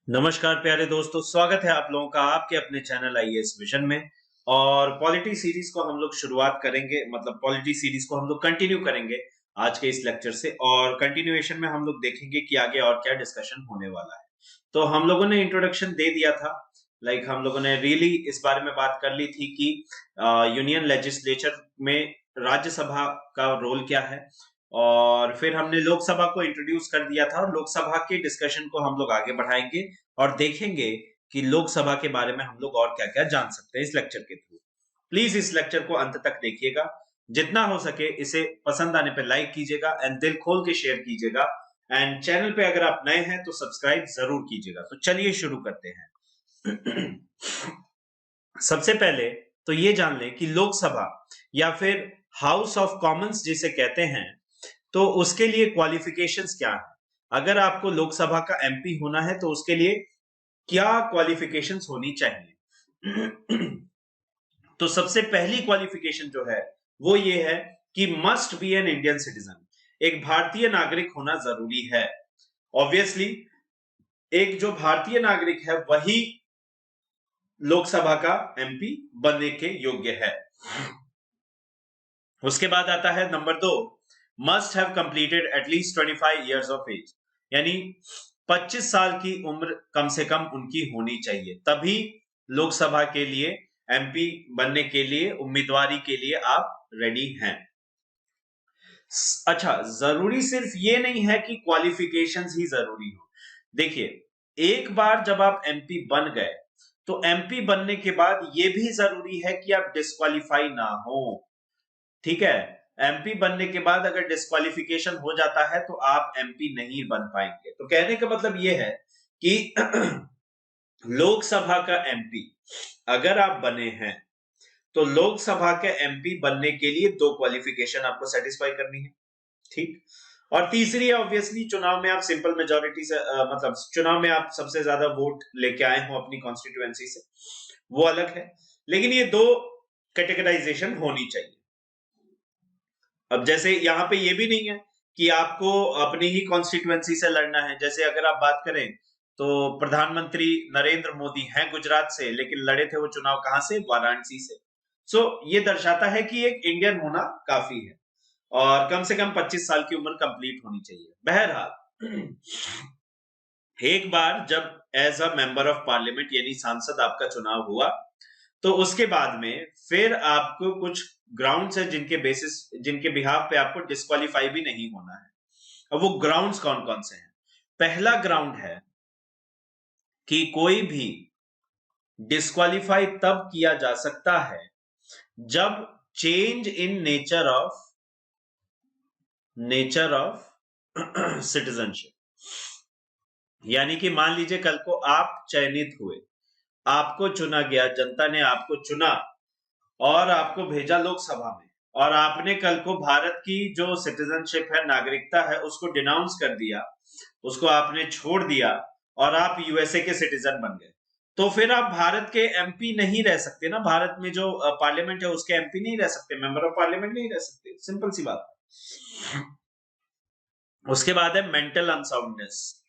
नमस्कार प्यारे दोस्तों, स्वागत है आप लोगों का आपके अपने चैनल आईएएस विजन में। और पॉलिटी सीरीज को हम लोग शुरुआत करेंगे, मतलब पॉलिटी सीरीज को हम लोग कंटिन्यू करेंगे आज के इस लेक्चर से। और कंटिन्यूएशन में हम लोग देखेंगे कि आगे और क्या डिस्कशन होने वाला है। तो हम लोगों ने इंट्रोडक्शन दे दिया था, हम लोगों ने रियली इस बारे में बात कर ली थी कि यूनियन लेजिस्लेचर में राज्यसभा का रोल क्या है। और फिर हमने लोकसभा को इंट्रोड्यूस कर दिया था और लोकसभा के डिस्कशन को हम लोग आगे बढ़ाएंगे और देखेंगे कि लोकसभा के बारे में हम लोग और क्या-क्या जान सकते हैं इस लेक्चर के थ्रू। प्लीज इस लेक्चर को अंत तक देखिएगा, जितना हो सके इसे पसंद आने पे लाइक कीजिएगा एंड दिल खोल के शेयर कीजिएगा। एंड चैनल पे अगर आप नए हैं तो सब्सक्राइब जरूर कीजिएगा। तो चलिए शुरू करते हैं। सबसे पहले तो ये जान लें कि लोकसभा या फिर हाउस ऑफ कॉमन्स जिसे कहते हैं, तो उसके लिए क्वालिफिकेशंस क्या है। अगर आपको लोकसभा का एमपी होना है तो उसके लिए क्या क्वालिफिकेशंस होनी चाहिए। तो सबसे पहली क्वालिफिकेशन जो है वो ये है कि must be an Indian citizen, एक भारतीय नागरिक होना जरूरी है। ऑब्वियसली एक जो भारतीय नागरिक है वही लोकसभा का एमपी बनने के योग्य है। उसके बाद आता है number 2, must have completed at least 25 years of age, यानी 25 साल की उम्र कम से कम उनकी होनी चाहिए, तभी लोकसभा के लिए एमपी बनने के लिए उम्मीदवारी के लिए आप रेडी हैं। अच्छा, जरूरी सिर्फ ये नहीं है कि क्वालिफिकेशंस ही जरूरी हो। देखिए, एक बार जब आप एमपी बन गए तो एमपी बनने के बाद ये भी जरूरी है कि आप डिस्क्वालीफाई ना हो। ठीक है, एमपी बनने के बाद अगर डिस्क्वालिफिकेशन हो जाता है तो आप एमपी नहीं बन पाएंगे। तो कहने का मतलब यह है कि लोकसभा का एमपी अगर आप बने हैं तो लोकसभा के एमपी बनने के लिए 2 क्वालिफिकेशन आपको सेटिस्फाई करनी है। ठीक। और तीसरी है ऑब्वियसली चुनाव में आप सिंपल मेजोरिटी से मतलब चुनाव में आप सबसे ज्यादा वोट लेके आए हो अपनी कॉन्स्टिट्यूएंसी से, वो अलग है। लेकिन ये 2 कैटेगराइजेशन होनी चाहिए। अब जैसे यहाँ पे ये भी नहीं है कि आपको अपनी ही कॉन्स्टिट्यूएंसी से लड़ना है। जैसे अगर आप बात करें तो प्रधानमंत्री नरेंद्र मोदी हैं गुजरात से, लेकिन लड़े थे वो चुनाव कहां से? वाराणसी से। सो ये दर्शाता है कि एक इंडियन होना काफी है और कम से कम 25 साल की उम्र कंप्लीट होनी चाहिए। बहरहाल, एक बार जब as a member of parliament यानी सांसद आपका चुनाव हुआ तो उसके बाद में फिर आपको कुछ ग्राउंड्स है जिनके बिहाफ पे आपको डिस्क्वालीफाई भी नहीं होना है। अब वो ग्राउंड्स कौन कौन से हैं? पहला ग्राउंड है कि कोई भी डिस्क्वालीफाई तब किया जा सकता है जब change in nature of citizenship, यानी कि मान लीजिए कल को आप चयनित हुए, आपको चुना गया, जनता ने आपको चुना और आपको भेजा लोकसभा में, और आपने कल को भारत की जो सिटीजनशिप है, नागरिकता है, उसको डिनाउंस कर दिया, उसको आपने छोड़ दिया और आप यूएसए के सिटीजन बन गए, तो फिर आप भारत के एमपी नहीं रह सकते ना। भारत में जो पार्लियामेंट है उसके एमपी नहीं रह सकते, मेंबर ऑफ पार्लियामेंट नहीं रह सकते, सिंपल सी बात है। उसके बाद है मेंटल अनसाउंडनेस,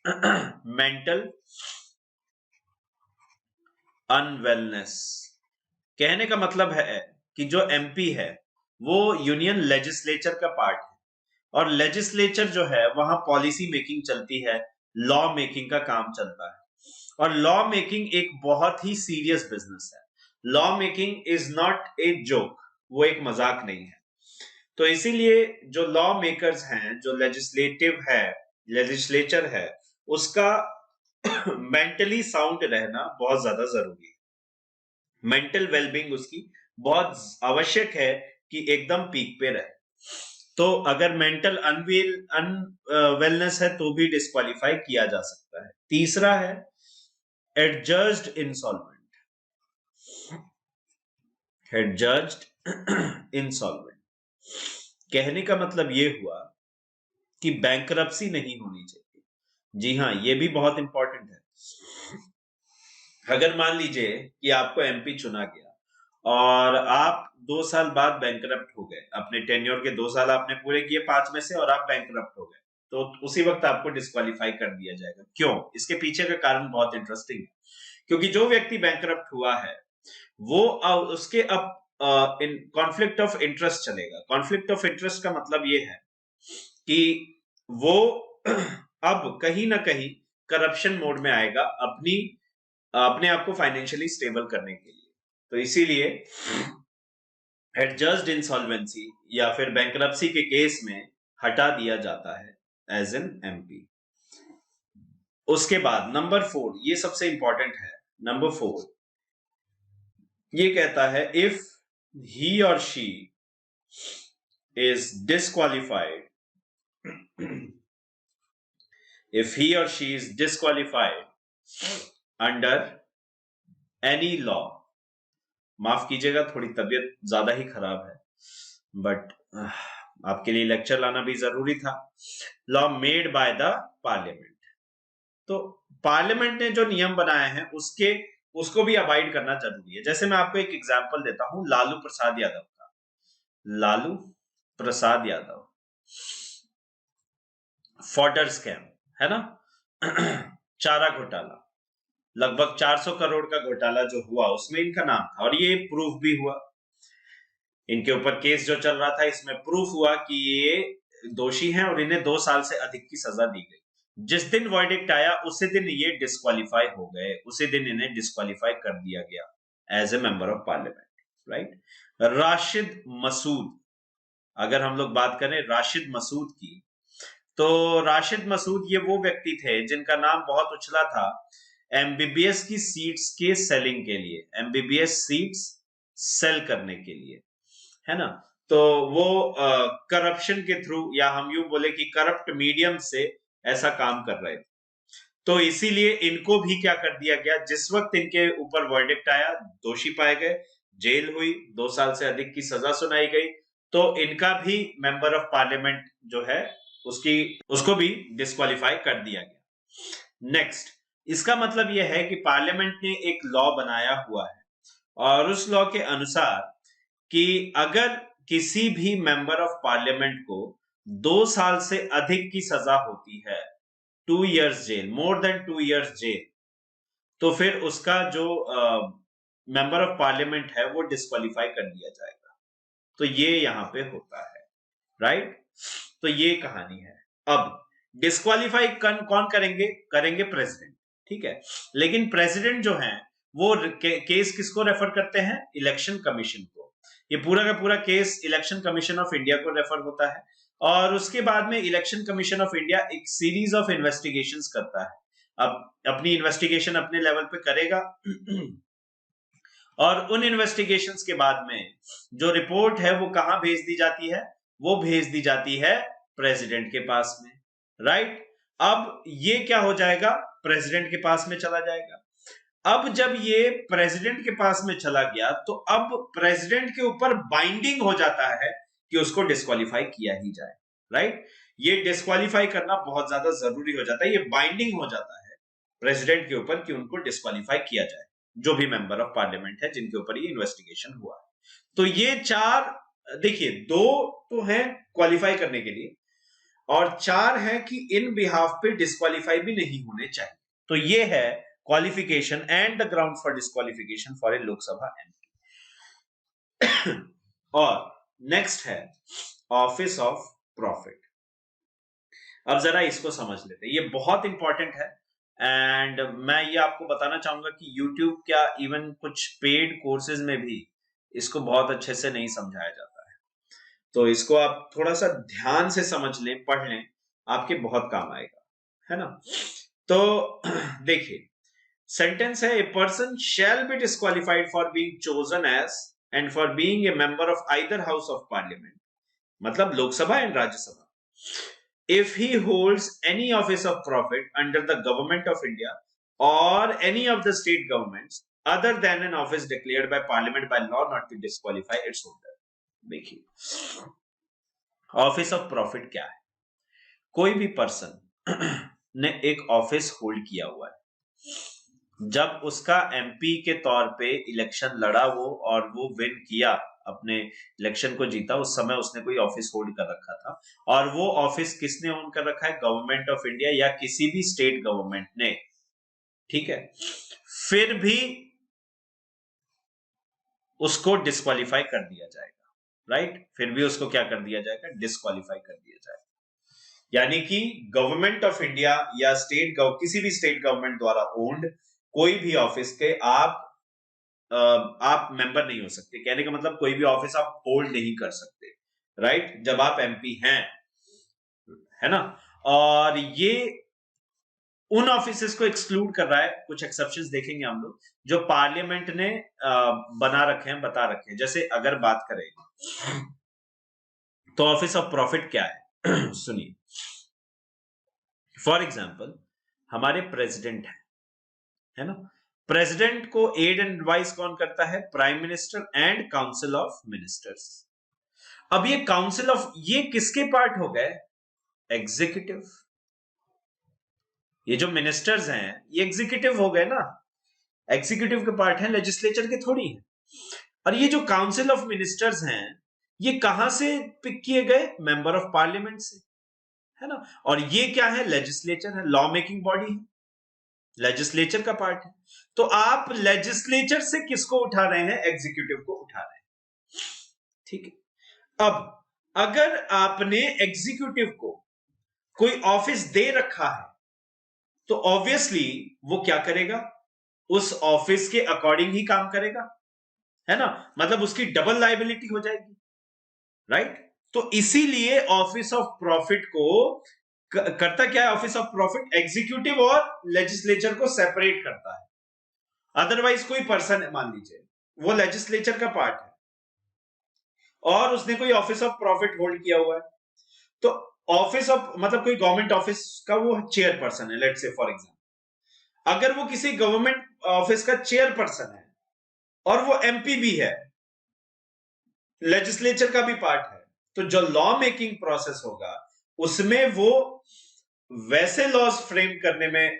मेंटल अनवेलनेस। कहने का मतलब है कि जो एमपी है वो यूनियन लेजिस्लेचर का पार्ट है, और लेजिस्लेचर जो है वहां पॉलिसी मेकिंग चलती है, लॉ मेकिंग का काम चलता है। और लॉ मेकिंग एक बहुत ही सीरियस बिजनेस है। Law making is not a joke, वो एक मजाक नहीं है। तो इसीलिए जो लॉ मेकर्स हैं, जो लेजिस्लेचर है, उसका मेंटली साउंड रहना बहुत ज्यादा जरूरी है। मेंटल वेलबींग उसकी बहुत आवश्यक है कि एकदम पीक पे रहे। तो अगर मेंटल अनवेलनेस है तो भी डिस्क्वालीफाई किया जा सकता है। तीसरा है एडजर्ज्ड इंसॉल्वेंट, एडजर्ज्ड इंसॉल्वेंट। कहने का मतलब ये हुआ कि बैंकरप्सी नहीं होनी चाहिए। जी हाँ, ये भी बहुत इंपॉर्टेंट है। अगर मान लीजिए कि आपको एमपी चुना गया और आप 2 साल बाद बैंकरप्ट हो गए, अपने टेन्योर के 2 साल आपने पूरे किए 5 में से और आप बैंकरप्ट हो गए, तो उसी वक्त आपको डिस्क्वालीफाई कर दिया जाएगा। क्यों? इसके पीछे का कारण बहुत इंटरेस्टिंग है, क्योंकि जो व्यक्ति बैंकरप्ट हुआ है वो उसके अब इन कॉन्फ्लिक्ट ऑफ इंटरेस्ट चलेगा। कॉन्फ्लिक्ट ऑफ इंटरेस्ट का मतलब ये है कि वो अब कहीं ना कहीं करप्शन मोड में आएगा अपने आप को फाइनेंशियली स्टेबल करने के लिए। तो इसीलिए एडजस्ड इंसॉल्वेंसी या फिर बैंकरप्सी के केस में हटा दिया जाता है एज एन एमपी। उसके बाद नंबर 4, ये सबसे इंपॉर्टेंट है। नंबर 4 ये कहता है इफ ही और she is disqualified, if he or she is disqualified under any law, माफ कीजिएगा थोड़ी तबीयत ज्यादा ही खराब है, बट आपके लिए लेक्चर लाना भी जरूरी था। Law made by the parliament, तो पार्लियामेंट ने जो नियम बनाए हैं उसको भी अबाइड करना जरूरी है। जैसे मैं आपको एक एग्जांपल देता हूं लालू प्रसाद यादव का। लालू प्रसाद यादव, फॉडर स्कैम है ना, चारा घोटाला, लगभग 400 करोड़ का घोटाला जो हुआ उसमें इनका नाम था और ये प्रूफ भी हुआ। इनके ऊपर केस जो चल रहा था इसमें प्रूफ हुआ कि ये दोषी हैं और इन्हें 2 साल से अधिक की सजा दी गई। जिस दिन वर्डिक्ट आया उसी दिन ये डिस्क्वालीफाई हो गए, उसी दिन इन्हें डिस्क्वालीफाई कर दिया गया as a member of parliament, right. Rashid Masood, अगर हम लोग बात करें राशिद मसूद की, तो राशिद मसूद ये वो व्यक्ति थे जिनका नाम बहुत उछला था एमबीबीएस की सीट्स के सेलिंग के लिए, एमबीबीएस सीट्स सेल करने के लिए, है ना। तो वो करप्शन के थ्रू या हम यूं बोले कि करप्ट मीडियम से ऐसा काम कर रहे थे। तो इसीलिए इनको भी क्या कर दिया गया, जिस वक्त इनके ऊपर वर्डिक्ट आया, दोषी पाए गए, जेल हुई, 2 साल से अधिक की सजा सुनाई गई, तो इनका भी मेंबर ऑफ पार्लियामेंट जो है उसको भी डिस्क्वालीफाई कर दिया गया। नेक्स्ट, इसका मतलब यह है कि पार्लियामेंट ने एक लॉ बनाया हुआ है और उस लॉ के अनुसार कि अगर किसी भी मेंबर ऑफ पार्लियामेंट को 2 साल से अधिक की सजा होती है, 2 इयर्स जेल, मोर देन 2 इयर्स जेल, तो फिर उसका जो मेंबर ऑफ पार्लियामेंट है वो डिस्क्वालीफाई कर दिया जाएगा। तो ये यहां पे होता है, राइट। तो ये कहानी है। अब डिस्क्वालीफाई कौन करेंगे? करेंगे प्रेसिडेंट, ठीक है। लेकिन प्रेसिडेंट जो है वो केस किसको रेफर करते हैं? इलेक्शन कमीशन को। ये पूरा का पूरा case election commission of India को रेफर होता है और उसके बाद में इलेक्शन कमीशन ऑफ इंडिया एक सीरीज ऑफ इन्वेस्टिगेशंस करता है। अब अपनी इन्वेस्टिगेशन अपने लेवल पे करेगा और उन इन्वेस्टिगेशंस के बाद में जो रिपोर्ट है वो कहां भेज दी जाती है? वो भेज दी जाती है प्रेसिडेंट के पास में, राइट। अब ये क्या हो जाएगा? प्रेसिडेंट के पास में चला जाएगा। अब जब ये प्रेसिडेंट के पास में चला गया तो अब प्रेसिडेंट के ऊपर बाइंडिंग हो जाता है कि उसको डिस्क्वालीफाई किया ही जाए, राइट। ये डिस्क्वालीफाई करना बहुत ज्यादा जरूरी हो जाता है, ये बाइंडिंग हो जाता है प्रेसिडेंट के ऊपर कि उनको डिस्क्वालीफाई किया जाए, जो भी मेंबर ऑफ पार्लियामेंट है जिनके ऊपर ये इन्वेस्टिगेशन हुआ है। तो ये 4, देखिए 2 तो हैं क्वालिफाई करने के लिए और 4 है कि इन बिहाफ पे डिस्क्वालीफाई भी नहीं होने चाहिए। तो ये है qualification and the ground for disqualification for a Lok Sabha MP. और नेक्स्ट है ऑफिस ऑफ प्रॉफिट। अब जरा इसको समझ लेते हैं, ये बहुत इंपॉर्टेंट है एंड मैं ये आपको बताना चाहूंगा कि YouTube क्या इवन कुछ पेड कोर्सेज में भी इसको बहुत अच्छे से नहीं समझाया जाता है। तो इसको आप थोड़ा सा ध्यान से समझ लें, पढ़ लें, आपके बहुत काम आएगा, है ना। तो देखिए सेंटेंस है, a person shall be disqualified for being chosen as and for being a member of either house of parliament, मतलब Lok Sabha and Rajya Sabha, if he holds any office of profit under the government of India or any of the state governments other than an office declared by parliament by law not to disqualify its holder। देखिए office of profit क्या है? कोई भी person ने एक office hold किया हुआ है, जब उसका एमपी के तौर पे इलेक्शन लड़ा वो और वो विन किया अपने इलेक्शन को जीता, उस समय उसने कोई ऑफिस होल्ड कर रखा था, और वो ऑफिस किसने ओन कर रखा है? गवर्नमेंट ऑफ इंडिया या किसी भी स्टेट गवर्नमेंट ने, ठीक है, फिर भी उसको डिस्क्वालीफाई कर दिया जाएगा, राइट? फिर भी उसको क्या कर दिया जाएगा? डिस्क्वालीफाई कर दिया जाएगा। यानी कि गवर्नमेंट ऑफ इंडिया या किसी भी स्टेट गवर्नमेंट द्वारा ओन्ड कोई भी ऑफिस के आप मेंबर नहीं हो सकते। कहने का मतलब कोई भी ऑफिस आप होल्ड नहीं कर सकते, राइट, जब आप एमपी हैं, है ना। और ये उन ऑफिसेस को एक्सक्लूड कर रहा है, कुछ एक्सेप्शंस देखेंगे हम लोग, जो पार्लियामेंट ने बना रखे हैं, बता रखे हैं। जैसे अगर बात करें तो ऑफिस ऑफ प्रॉफिट क्या है सुनिए, फॉर एग्जाम्पल हमारे प्रेसिडेंट है ना, प्रेसिडेंट को एड एंड एडवाइस कौन करता है? Prime minister and council of ministers. अब ये काउंसिल ऑफ, ये किसके पार्ट हो गए? एग्जीक्यूटिव। ये जो मिनिस्टर्स हैं ये एग्जीक्यूटिव हो गए ना, एग्जीक्यूटिव के पार्ट हैं, लेजिस्लेचर के थोड़ी हैं। और ये जो काउंसिल ऑफ मिनिस्टर्स हैं ये कहां से पिक किए गए? मेंबर ऑफ पार्लियामेंट से, है ना। और ये क्या है? लेजिस्लेचर है, लॉ मेकिंग बॉडी है, लेजिस्लेचर का पार्ट है। तो आप लेजिस्लेचर से किसको उठा रहे हैं? एग्जीक्यूटिव को उठा रहे हैं, ठीक है। अब अगर आपने एग्जीक्यूटिव को कोई ऑफिस दे रखा है तो ऑब्वियसली वो क्या करेगा? उस ऑफिस के अकॉर्डिंग ही काम करेगा, है ना। मतलब उसकी डबल लायबिलिटी हो जाएगी, राइट। तो इसीलिए ऑफिस ऑफ प्रॉफिट को करता क्या है? ऑफिस ऑफ प्रॉफिट एग्जीक्यूटिव और लेजिस्लेचर को सेपरेट करता है। अदरवाइज कोई पर्सन है, मान लीजिए वो लेजिस्लेचर का पार्ट है और उसने कोई ऑफिस ऑफ प्रॉफिट होल्ड किया हुआ है, तो ऑफिस ऑफ मतलब कोई गवर्नमेंट ऑफिस का वो चेयरपर्सन है, लेट्स से फॉर एग्जांपल, अगर वो किसी गवर्नमेंट ऑफिस का चेयरपर्सन है और वो एमपी भी है, लेजिस्लेचर का भी पार्ट है, तो जो लॉ मेकिंग प्रोसेस होगा उसमें वो वैसे लॉज फ्रेम करने में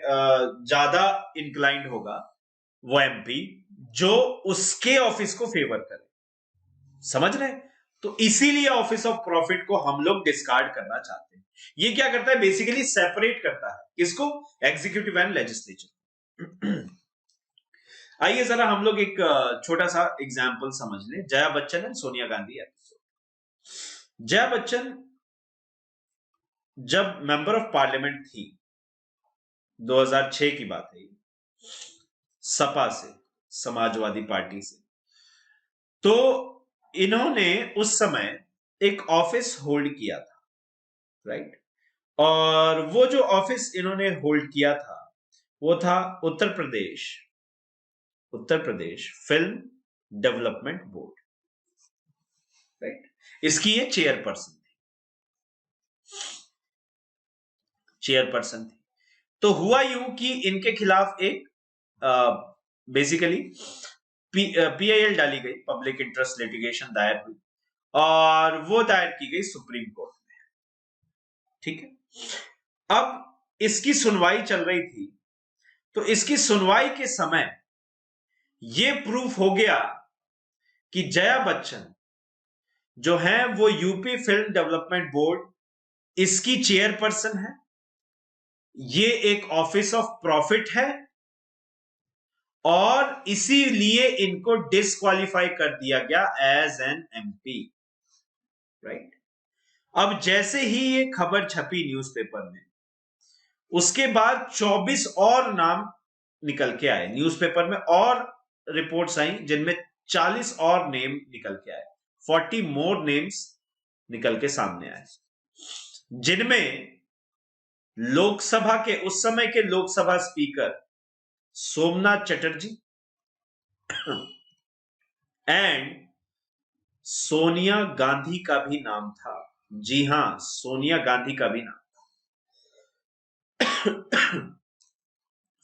ज्यादा इंक्लाइंड होगा वो एमपी जो उसके ऑफिस को फेवर करे, समझ रहे हैं। तो इसीलिए ऑफिस ऑफ प्रॉफिट को हम लोग डिस्कार्ड करना चाहते हैं। ये क्या करता है? बेसिकली सेपरेट करता है किसको? Executive and legislature. आइए जरा हम लोग एक छोटा सा एग्जाम्पल समझ लें, जया बच्चन एंड सोनिया गांधी एपिसोड। जया बच्चन जब मेंबर ऑफ पार्लियामेंट थी, 2006 की बात है, सपा से, समाजवादी पार्टी से, तो इन्होंने उस समय एक ऑफिस होल्ड किया था, राइट। और वो जो ऑफिस इन्होंने होल्ड किया था वो था Uttar Pradesh film development board, right. इसकी ये चेयरपर्सन थी। तो हुआ यूं कि इनके खिलाफ एक बेसिकली पीआईएल डाली गई, पब्लिक इंटरेस्ट लिटिगेशन दायर हुई, और वो दायर की गई सुप्रीम कोर्ट में, ठीक है। अब इसकी सुनवाई चल रही थी, तो इसकी सुनवाई के समय ये प्रूफ हो गया कि जया बच्चन जो है वो यूपी फिल्म डेवलपमेंट बोर्ड, इसकी चेयरपर्सन है, ये एक ऑफिस ऑफ प्रॉफिट है, और इसीलिए इनको डिस्क्वालीफाई कर दिया गया एज एन एमपी, राइट। अब जैसे ही ये खबर छपी न्यूज़पेपर में, उसके बाद 24 और नाम निकल के आए न्यूज़पेपर में, और रिपोर्ट्स आई जिनमें 40 और नेम निकल के आए, 40 मोर नेम्स निकल के सामने आए, जिनमें लोकसभा के उस समय के लोकसभा स्पीकर सोमनाथ चटर्जी एंड सोनिया गांधी का भी नाम था। जी हां, सोनिया गांधी का भी नाम था।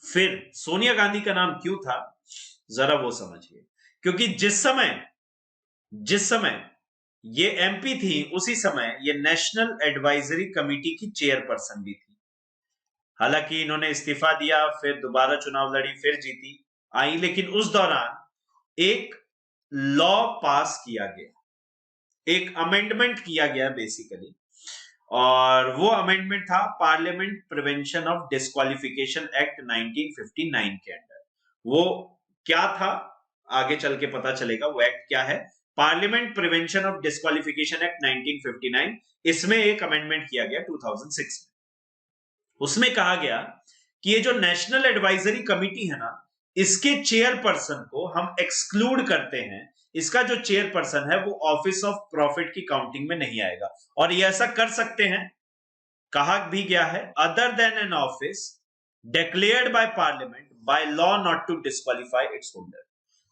फिर सोनिया गांधी का नाम क्यों था, जरा वो समझिए। क्योंकि जिस समय ये एमपी थी, उसी समय ये नेशनल एडवाइजरी कमेटी की चेयरपर्सन भी थी। हालांकि इन्होंने इस्तीफा दिया, फिर दोबारा चुनाव लड़ी, फिर जीती आई, लेकिन उस दौरान एक लॉ पास किया गया, एक अमेंडमेंट किया गया बेसिकली, और वो अमेंडमेंट था parliament prevention of disqualification act 1959 के अंडर। वो क्या था आगे चल के पता चलेगा वो एक्ट क्या है। Parliament prevention of disqualification act 1959, इसमें एक अमेंडमेंट किया गया 2006 में। उसमें कहा गया कि ये जो नेशनल एडवाइजरी कमिटी है ना, इसके चेयरपर्सन को हम एक्सक्लूड करते हैं। इसका जो चेयरपर्सन है वो ऑफिस ऑफ प्रॉफिट की काउंटिंग में नहीं आएगा, और ये ऐसा कर सकते हैं, कहा भी गया है, other than an office declared by parliament by law not to disqualify its holder.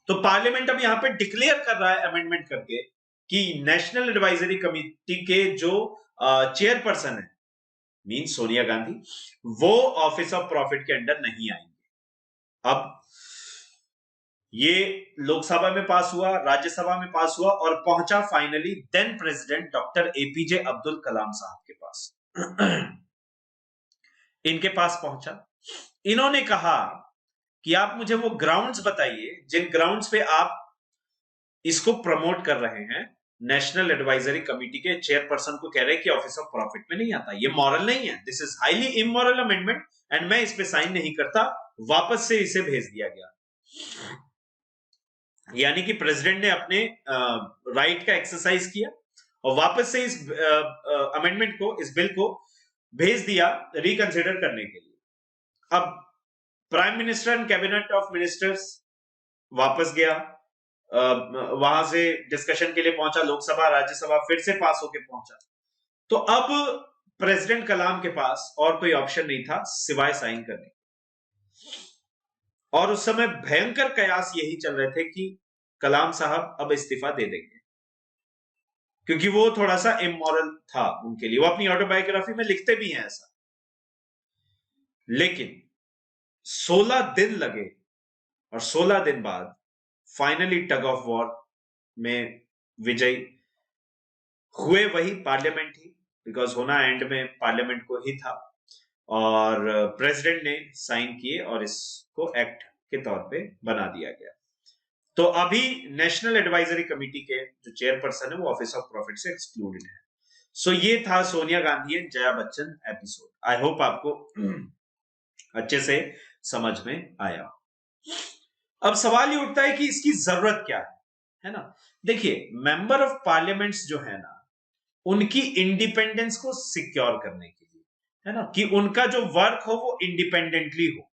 तो पार्लियामेंट अब यहां पे डिक्लेयर कर रहा है अमेंडमेंट करके कि नेशनल एडवाइजरी कमिटी के जो चेयरपर्सन है, मीन सोनिया गांधी, वो ऑफिस ऑफ प्रॉफिट के अंडर नहीं आएंगे। अब ये लोकसभा में पास हुआ, राज्यसभा में पास हुआ, और पहुंचा finally then president doctor APJ Abdul Kalam sahab के पास। इनके पास पहुंचा। इन्होंने कहा कि आप मुझे वो ग्राउंड्स बताइए जिन ग्राउंड्स पे आप इसको प्रमोट कर रहे हैं। नेशनल एडवाइजरी कमिटी के चेयरपर्सन को कह रहे हैं कि ऑफिस ऑफ प्रॉफिट में नहीं आता, ये मॉरल नहीं है, this is highly immoral amendment and मैं इस पे साइन नहीं करता। वापस से इसे भेज दिया गया, यानी कि प्रेसिडेंट ने अपने राइट का एक्सरसाइज किया और वापस से इस अमेंडमेंट को, इस बिल को भेज दिया रिकंसिडर करने के लिए। अब prime minister and cabinet of ministers वापस गया, वहां से डिस्कशन के लिए पहुंचा लोकसभा, राज्यसभा, फिर से पास होके पहुंचा। तो अब प्रेसिडेंट कलाम के पास और कोई ऑप्शन नहीं था सिवाय साइन करने। और उस समय भयंकर कयास यही चल रहे थे कि कलाम साहब अब इस्तीफा दे देंगे, क्योंकि वो थोड़ा सा इमोरल था उनके लिए। वो अपनी ऑटोबायोग्राफी में लिखते भी हैं ऐसा। लेकिन 16 दिन लगे और 16 दिन बाद फाइनली टग ऑफ वॉर में विजय हुए वही पार्लियामेंट ही, बिकॉज होना एंड में पार्लियामेंट को ही था, और प्रेसिडेंट ने साइन किए और इसको एक्ट के तौर पे बना दिया गया। तो अभी नेशनल एडवाइजरी कमिटी के जो चेयरपर्सन है वो ऑफिस ऑफ प्रॉफिट से एक्सक्लूडेड है। सो ये था Sonia Gandhi and Jaya Bachchan episode. I hope आपको अच्छे से समझ में आया। अब सवाल ये उठता है कि इसकी जरूरत क्या है ना। देखिए, मेंबर ऑफ पार्लियामेंट्स जो है ना, उनकी इंडिपेंडेंस को सिक्योर करने के लिए, है ना, कि उनका जो वर्क हो वो इंडिपेंडेंटली हो,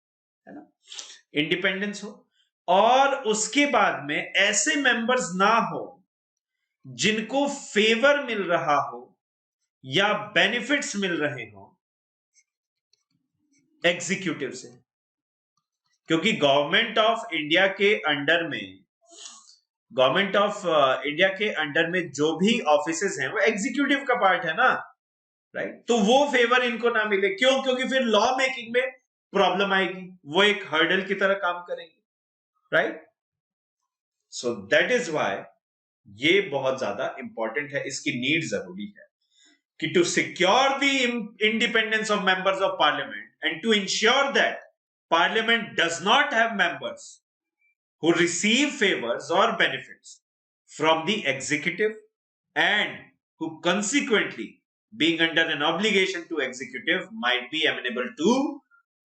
है ना, इंडिपेंडेंस हो, और उसके बाद में ऐसे मेंबर्स ना हो जिनको फेवर मिल रहा हो या बेनिफिट्स मिल रहे हो एग्जीक्यूटिव से। क्योंकि गवर्नमेंट ऑफ इंडिया के अंडर में जो भी ऑफिसेस हैं वो एग्जीक्यूटिव का पार्ट है ना, राइट। तो वो फेवर इनको ना मिले, क्यों? क्योंकि फिर लॉ मेकिंग में प्रॉब्लम आएगी, वो एक हर्डल की तरह काम करेंगे, right. So that is why ये बहुत ज्यादा इंपॉर्टेंट है, इसकी नीड जरूरी है कि to secure the independence of members of parliament and to ensure that Parliament does not have members who receive favors or benefits from the executive and who consequently, being under an obligation to executive, might be amenable to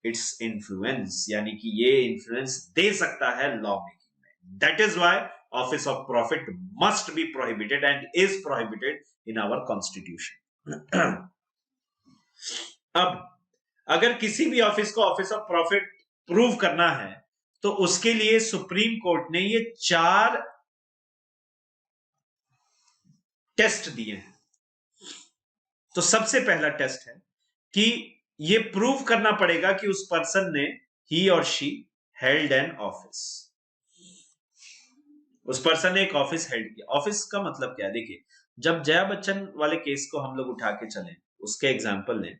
its influence, यानी कि ये influence दे सकता है law making में। That is why office of profit must be prohibited and is prohibited in our constitution। अब अगर किसी भी ऑफिस को ऑफिस ऑफ प्रॉफिट प्रूव करना है तो उसके लिए सुप्रीम कोर्ट ने ये 4 टेस्ट दिए हैं। तो सबसे पहला टेस्ट है कि ये प्रूव करना पड़ेगा कि उस पर्सन ने, ही और शी, हेल्ड एन ऑफिस। उस पर्सन ने एक ऑफिस हेल्ड किया। ऑफिस का मतलब क्या है? देखिए, जब जया बच्चन वाले केस को हम लोग उठा के चले, उसके एग्जाम्पल लें,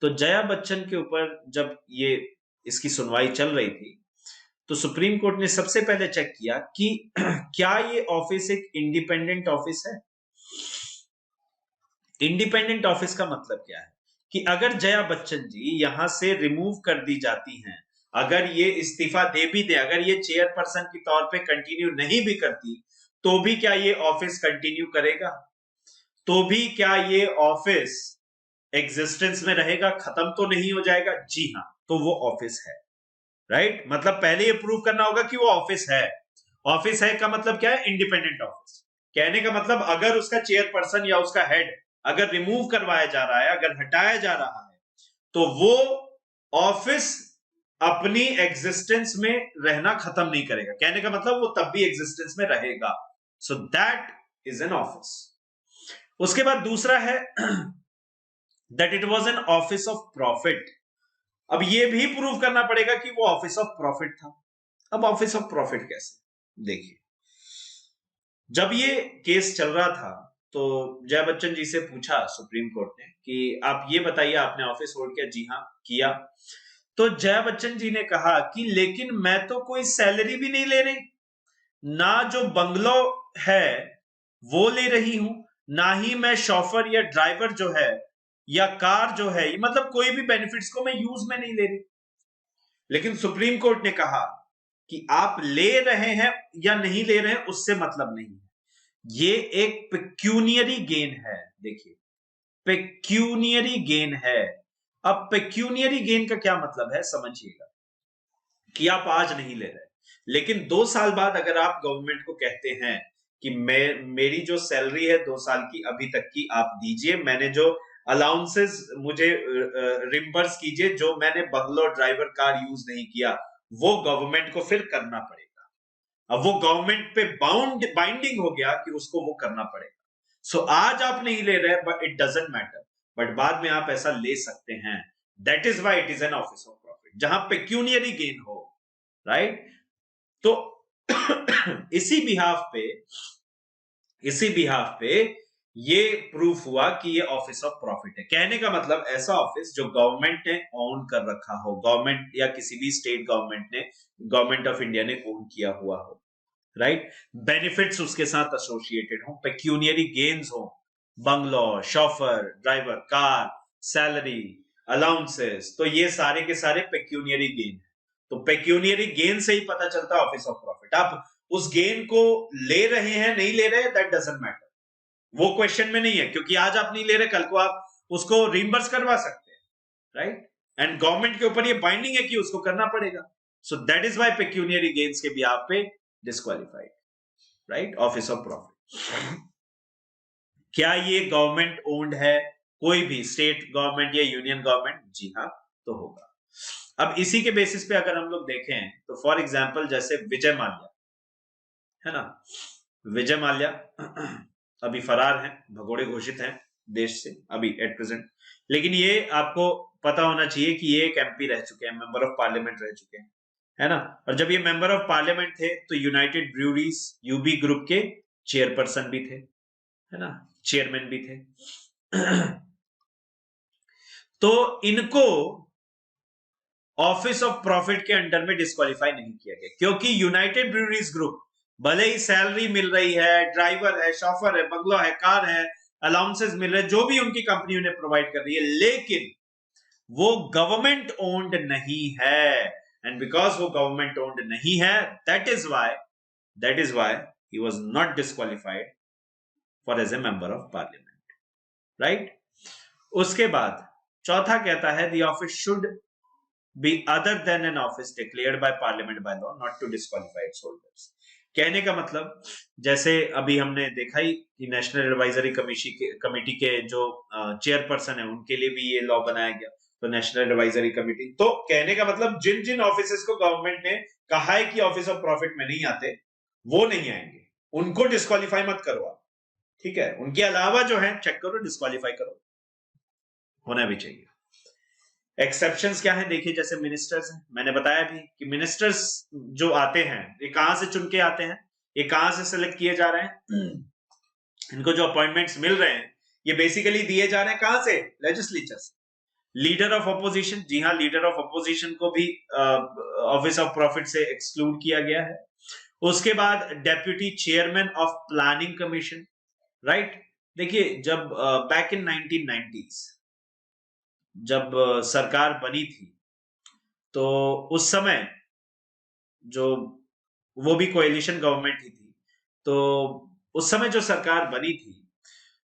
तो जया बच्चन के ऊपर जब ये इसकी सुनवाई चल रही थी तो सुप्रीम कोर्ट ने सबसे पहले चेक किया कि क्या ये ऑफिस एक इंडिपेंडेंट ऑफिस है। इंडिपेंडेंट ऑफिस का मतलब क्या है कि अगर जया बच्चन जी यहां से रिमूव कर दी जाती हैं, अगर ये इस्तीफा दे भी दे, अगर ये चेयरपर्सन के तौर पे कंटिन्यू नहीं भी करती, तो भी क्या ये ऑफिस कंटिन्यू करेगा? तो भी क्या ये ऑफिस एग्जिस्टेंस में रहेगा, खत्म तो नहीं हो जाएगा? जी हाँ, तो वो ऑफिस है, राइट। मतलब पहले ये प्रूव करना होगा कि वो ऑफिस है। ऑफिस है का मतलब क्या है? Independent office. कहने का मतलब अगर उसका चेयरपर्सन या उसका हेड अगर रिमूव करवाया जा रहा है, अगर हटाया जा रहा है, तो वो ऑफिस अपनी एग्जिस्टेंस में रहना खत्म नहीं करेगा। कहने का मतलब वो तब भी एग्जिस्टेंस में रहेगा। सो दैट इज एन ऑफिस। उसके बाद दूसरा है that it was an office of profit. अब ये भी प्रूव करना पड़ेगा कि वो ऑफिस ऑफ प्रॉफिट था। अब ऑफिस ऑफ प्रॉफिट कैसे? देखिए, जब ये केस चल रहा था तो जय बच्चन जी से पूछा सुप्रीम कोर्ट ने कि आप ये बताइए, आपने ऑफिस होल्ड किया? जी हाँ, किया। तो जय बच्चन जी ने कहा कि लेकिन मैं तो कोई सैलरी भी नहीं ले रही, ना जो बंगलो है वो ले रही हूं, ना ही मैं शॉफर या ड्राइवर जो है या कार जो है, मतलब कोई भी बेनिफिट्स को मैं यूज में नहीं ले रही। लेकिन सुप्रीम कोर्ट ने कहा कि आप ले रहे हैं या नहीं ले रहे हैं उससे मतलब नहीं है, ये एक पेक्यूनियरी गेन है। देखिए, पेक्यूनियरी गेन है। अब पेक्यूनियरी गेन का क्या मतलब है समझिएगा, कि आप आज नहीं ले रहे, लेकिन 2 साल बाद अगर आप गवर्नमेंट को कहते हैं कि मेरी जो सैलरी है 2 साल की अभी तक की आप दीजिए, मैंने जो अलाउंसेस मुझे रिम्बर्स कीजिए, जो मैंने बंगलो ड्राइवर कार यूज नहीं किया, वो गवर्नमेंट को फिर करना पड़ेगा। अब वो गवर्नमेंट पे बाइंडिंग हो गया कि उसको वो करना पड़ेगा। सो आज आप नहीं ले रहे, but it doesn't matter, but बाद में आप ऐसा ले सकते हैं। That is why it is an office of profit, जहां पेक्यूनियरी गेन हो, राइट। तो इसी बिहाफ पे ये प्रूफ हुआ कि ये ऑफिस ऑफ प्रॉफिट है। कहने का मतलब ऐसा ऑफिस जो गवर्नमेंट ने ओन कर रखा हो, गवर्नमेंट या किसी भी स्टेट गवर्नमेंट ने, गवर्नमेंट ऑफ इंडिया ने ओन किया हुआ हो, राइट। बेनिफिट्स उसके साथ एसोसिएटेड हो, पेक्यूनियरी गेन्स हो, bungalow, chauffeur, driver, car, salary, allowances, तो ये सारे के सारे पेक्यूनियरी गेन है। तो पेक्यूनियरी गेन से ही पता चलता है ऑफिस ऑफ प्रॉफिट। आप उस गेन को ले रहे हैं नहीं ले रहे, दैट डजंट मैटर, वो क्वेश्चन में नहीं है, क्योंकि आज आप नहीं ले रहे, कल को आप उसको रिम्बर्स करवा सकते हैं, राइट। एंड गवर्नमेंट के ऊपर ये बाइंडिंग है कि उसको करना पड़ेगा। So that is why pecuniary gains के भी आप पे disqualified, right, office of profit. क्या ये गवर्नमेंट ओन्ड है, कोई भी स्टेट गवर्नमेंट या यूनियन गवर्नमेंट? जी हाँ, तो होगा। अब इसी के बेसिस पे अगर हम लोग देखें तो फॉर एग्जांपल जैसे विजय माल्या है ना, विजय माल्या अभी फरार हैं, भगोड़े घोषित हैं देश से अभी एट प्रेजेंट, लेकिन ये आपको पता होना चाहिए कि ये एक एमपी रह चुके हैं, मेंबर ऑफ पार्लियामेंट रह चुके हैं, है ना। और जब ये मेंबर ऑफ पार्लियामेंट थे तो यूनाइटेड ब्रूअरीज यूबी ग्रुप के चेयरपर्सन भी थे, है ना, चेयरमैन भी थे। तो इनको ऑफिस ऑफ प्रॉफिट के अंडर में डिस्क्वालीफाई नहीं किया गया, क्योंकि यूनाइटेड ब्रूअरीज ग्रुप भले ही सैलरी मिल रही है, ड्राइवर है, शॉफर है, बंगलो है, कार है, अलाउंसेस मिल रहे हैं, जो भी उनकी कंपनी उन्हें प्रोवाइड कर रही है, लेकिन वो गवर्नमेंट ओन्ड नहीं है। एंड बिकॉज वो गवर्नमेंट ओन्ड नहीं है, that is why he was not disqualified for as a member of parliament, right. उसके बाद चौथा कहता है the office should be other than an office declared by parliament by law not to disqualify its holders. कहने का मतलब जैसे अभी हमने देखा ही कि नेशनल एडवाइजरी कमेटी के जो चेयरपर्सन है उनके लिए भी ये लॉ बनाया गया, तो नेशनल एडवाइजरी कमेटी, तो कहने का मतलब जिन जिन ऑफिसेस को गवर्नमेंट ने कहा है कि ऑफिस ऑफ प्रॉफिट में नहीं आते, वो नहीं आएंगे, उनको डिस्क्वालीफाई मत करो आप, ठीक है। उनके अलावा जो है चेक करो, डिस्क्वालीफाई करो, होना भी चाहिए। एक्सेप्शंस क्या है देखिए, जैसे मिनिस्टर्स हैं, मैंने बताया भी कि मिनिस्टर्स जो आते हैं ये कहां से चुन के आते हैं, ये कहां से सिलेक्ट किए जा रहे हैं, इनको जो अपॉइंटमेंट्स मिल रहे हैं ये बेसिकली दिए जा रहे हैं कहां से? लेजिस्लेचर से। लीडर ऑफ अपोजिशन, जी हाँ, लीडर ऑफ अपोजिशन को भी ऑफिस ऑफ प्रॉफिट से एक्सक्लूड किया गया है। उसके बाद deputy chairman of planning commission, right. देखिए, जब बैक इन 1990s जब सरकार बनी थी, तो उस समय जो वो भी कोएलिशन गवर्नमेंट ही थी, तो उस समय जो सरकार बनी थी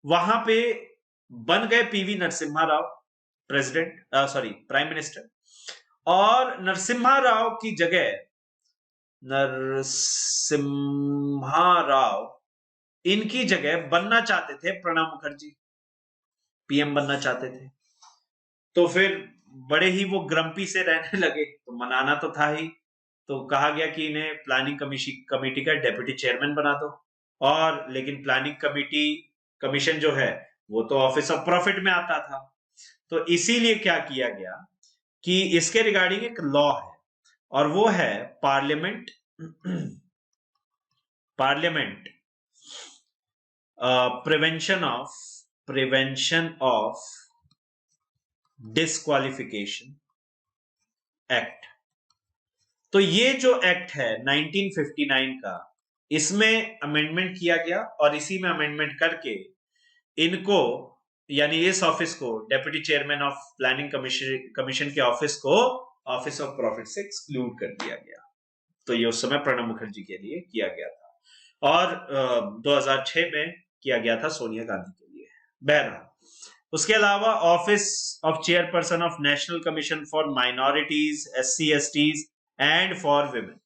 वहां पे बन गए PV Narasimha Rao prime minister, और नरसिम्हा राव की जगह नरसिम्हा राव इनकी जगह बनना चाहते थे प्रणब मुखर्जी, पीएम बनना चाहते थे। तो फिर बड़े ही वो ग्रम्पी से रहने लगे, तो मनाना तो था ही, तो कहा गया कि इन्हें प्लानिंग कमेटी का डेप्यूटी चेयरमैन बना दो। और लेकिन प्लानिंग कमीशन जो है वो तो ऑफिस ऑफ प्रॉफिट में आता था, तो इसीलिए क्या किया गया कि इसके रिगार्डिंग एक लॉ है, और वो है parliament prevention of disqualification act. तो ये जो एक्ट है 1959 का, इसमें अमेंडमेंट किया गया, और इसी में अमेंडमेंट करके इनको, यानी इस ऑफिस को, deputy chairman of planning commission के ऑफिस को ऑफिस ऑफ प्रॉफिट से एक्सक्लूड कर दिया गया। तो ये उस समय प्रणब मुखर्जी के लिए किया गया था, और 2006 में किया गया था सोनिया गांधी के लिए। बहरहाल, उसके अलावा office of chairperson of national commission for minorities, SC STs and for women,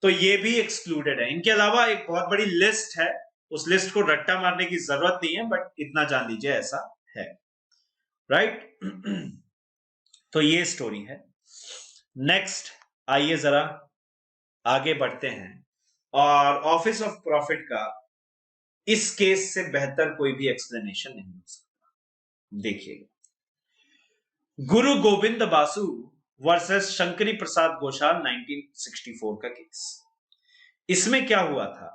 तो ये भी एक्सक्लूडेड है। इनके अलावा एक बहुत बड़ी लिस्ट है, उस लिस्ट को रट्टा मारने की जरूरत नहीं है, बट इतना जान लीजिए ऐसा है, राइट। तो ये स्टोरी है। नेक्स्ट आइए जरा आगे बढ़ते हैं, और ऑफिस ऑफ प्रॉफिट का इस केस से बेहतर कोई भी एक्सप्लेनेशन नहीं हो सकता। देखिएगा, गुरु गोविंद बासु वर्सेस शंकरी प्रसाद घोषाल 1964 का केस। इसमें क्या हुआ था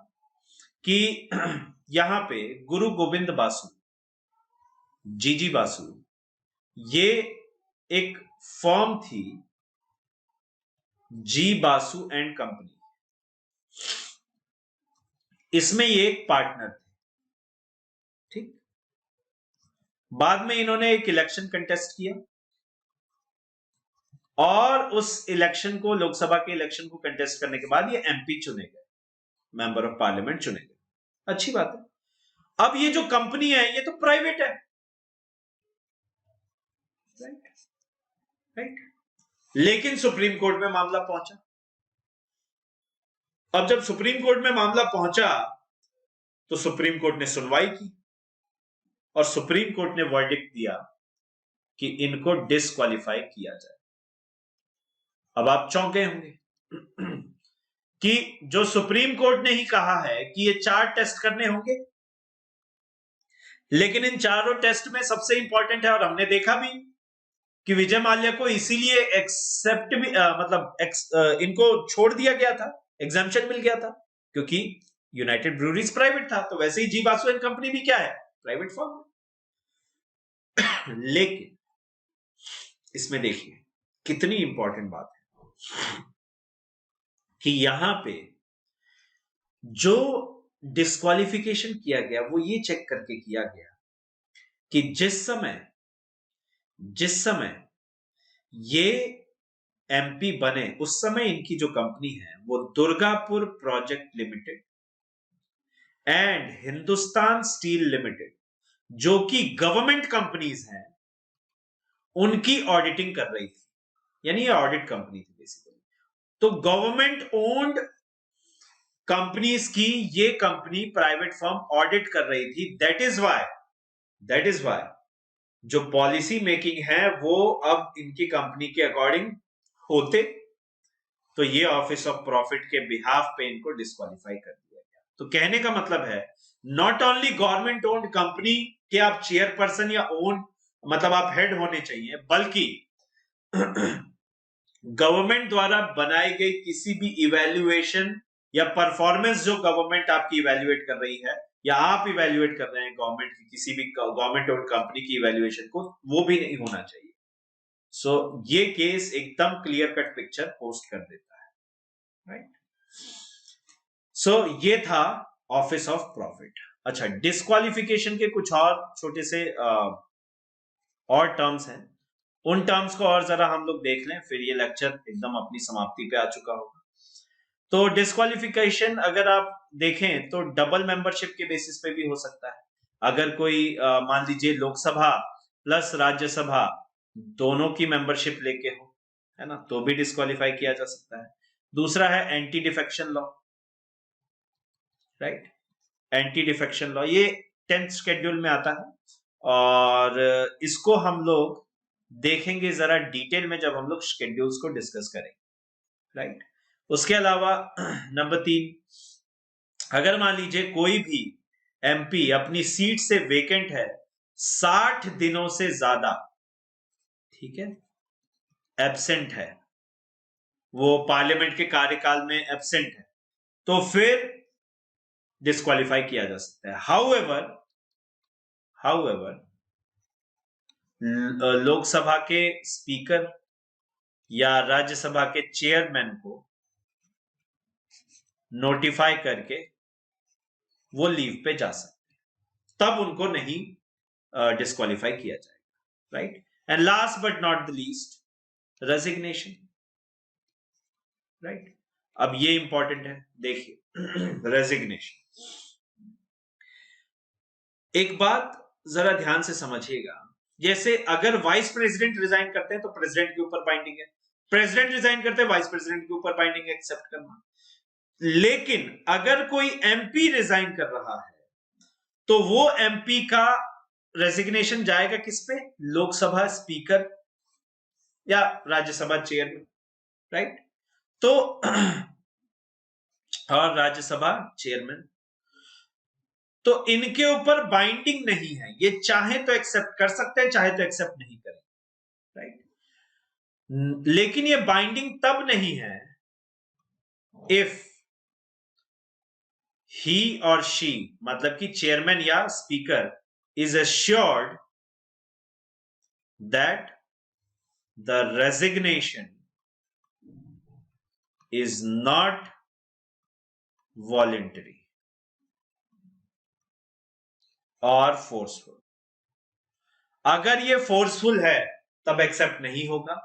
कि यहां पे गुरु गोविंद बासु, जीजी बासु, ये एक फर्म थी, जी बासु एंड कंपनी, इसमें ये एक पार्टनर थे, ठीक। बाद में इन्होंने एक इलेक्शन कंटेस्ट किया, और उस इलेक्शन को, लोकसभा के इलेक्शन को कंटेस्ट करने के बाद ये MP चुने गए, मेंबर ऑफ पार्लियामेंट चुने गए, अच्छी बात है। अब ये जो कंपनी है ये तो प्राइवेट है, राइट, लेकिन सुप्रीम कोर्ट में मामला पहुंचा। अब जब सुप्रीम कोर्ट में मामला पहुंचा, तो सुप्रीम कोर्ट ने सुनवाई की, और सुप्रीम कोर्ट ने वर्डिक्ट दिया कि इनको डिस्क्वालीफाई किया जाए। अब आप चौंके होंगे कि जो सुप्रीम कोर्ट ने ही कहा है कि ये 4 टेस्ट करने होंगे, लेकिन इन चारों टेस्ट में सबसे इंपॉर्टेंट है, और हमने देखा भी कि विजय माल्या को इसीलिए एक्सेप्ट भी इनको छोड़ दिया गया था, एग्जाम्पशन मिल गया था, क्योंकि यूनाइटेड ब्रूरीज प्राइवेट था, तो वैसे ही जी बासु एंड कंपनी भी क्या है, प्राइवेट फर्म। लेकिन इसमें देखिए कितनी इंपॉर्टेंट बात है कि यहां पे जो डिस्क्वालिफिकेशन किया गया वो ये चेक करके किया गया कि जिस समय ये MP बने, उस समय इनकी जो कंपनी है वो Durgapur project limited and Hindustan steel limited, जो कि गवर्नमेंट कंपनीज हैं, उनकी ऑडिटिंग कर रही थी, यानी ये ऑडिट कंपनी थी बेसिकली। तो गवर्नमेंट ओन्ड कंपनीज की ये कंपनी, प्राइवेट फर्म, ऑडिट कर रही थी। दैट इज वाई जो पॉलिसी मेकिंग है वो अब इनकी कंपनी के अकॉर्डिंग होते, तो ये ऑफिस ऑफ प्रॉफिट के बिहाफ पे इनको डिस्क्वालीफाई कर दिया गया। तो कहने का मतलब है, not only government owned company के आप चेयरपर्सन या ओन आप हेड होने चाहिए, बल्कि गवर्नमेंट द्वारा बनाई गई किसी भी इवैल्यूएशन या परफॉर्मेंस जो गवर्नमेंट आपकी इवैल्यूएट कर रही है, या आप इवैल्यूएट कर रहे हैं गवर्नमेंट की किसी भी गवर्नमेंट ओन्ड कंपनी की इवैल्यूएशन को, वो भी नहीं होना चाहिए। सो ये केस एकदम क्लियर कट पिक्चर पोस्ट कर देता है, राइट। सो ये था ऑफिस ऑफ प्रॉफिट। अच्छा, डिस्क्वालिफिकेशन के कुछ और छोटे से और टर्म्स हैं, उन टर्म्स को और जरा हम लोग देख लें, फिर ये लेक्चर एकदम अपनी समाप्ति पे आ चुका होगा। तो डिस्क्वालिफिकेशन अगर आप देखें तो डबल मेंबरशिप के बेसिस पे भी हो सकता है, अगर कोई मान लीजिए लोकसभा प्लस राज्यसभा दोनों की मेंबरशिप लेके हो, है ना, तो भी डिस्क्वालीफाई किया जा सकता है। दूसरा है anti defection law, right, anti defection law, ये 10th शेड्यूल में आता है और इसको हम लोग देखेंगे जरा डिटेल में जब हम लोग शेड्यूल्स को डिस्कस करेंगे, राइट। उसके अलावा नंबर 3, अगर मान लीजिए कोई भी एमपी अपनी सीट से वेकेंट है 60 दिनों से ज्यादा, ठीक है, एब्सेंट है, वो पार्लियामेंट के कार्यकाल में एब्सेंट है, तो फिर डिस्क्वालीफाई किया जा सकता है। हाउएवर लोकसभा के स्पीकर या राज्यसभा के चेयरमैन को नोटिफाई करके वो लीव पे जा सकते हैं, तब उनको नहीं डिस्क्वालीफाई किया जाएगा, right. And last but not the least, resignation, right. अब ये इंपॉर्टेंट है, देखिए रेजिग्नेशन, एक बात जरा ध्यान से समझिएगा, जैसे अगर वाइस प्रेसिडेंट रिजाइन करते हैं तो प्रेसिडेंट के ऊपर बाइंडिंग है, प्रेसिडेंट रिजाइन करते हैं वाइस प्रेसिडेंट के ऊपर बाइंडिंग है एक्सेप्ट करना। लेकिन अगर कोई एमपी रिजाइन कर रहा है तो वो एमपी का रेजिग्नेशन जाएगा किस पे, लोकसभा स्पीकर या राज्यसभा चेयरमैन, राइट। तो और राज्यसभा चेयरमैन, तो इनके ऊपर बाइंडिंग नहीं है, ये चाहे तो एक्सेप्ट कर सकते हैं, चाहे तो एक्सेप्ट नहीं करें, राइट। लेकिन ये बाइंडिंग तब नहीं है इफ ही और शी, मतलब कि चेयरमैन या speaker is assured that the resignation is not voluntary और फोर्सफुल। अगर ये फोर्सफुल है तब एक्सेप्ट नहीं होगा,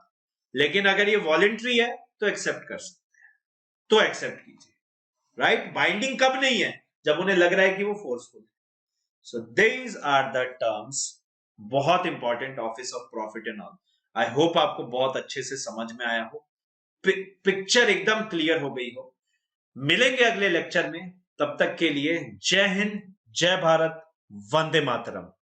लेकिन अगर ये वॉलेंट्री है तो एक्सेप्ट कर सकते हैं, तो एक्सेप्ट कीजिए, राइट। बाइंडिंग कब नहीं है, जब उन्हें लग रहा है कि वो फोर्सफुल है। So these are the terms, बहुत important, office of profit and all. I hope आपको बहुत अच्छे से समझ में आया हो, पिक्चर एकदम क्लियर हो गई हो। मिलेंगे अगले लेक्चर में, तब तक के लिए जय हिंद, जय भारत, वंदे मातरम।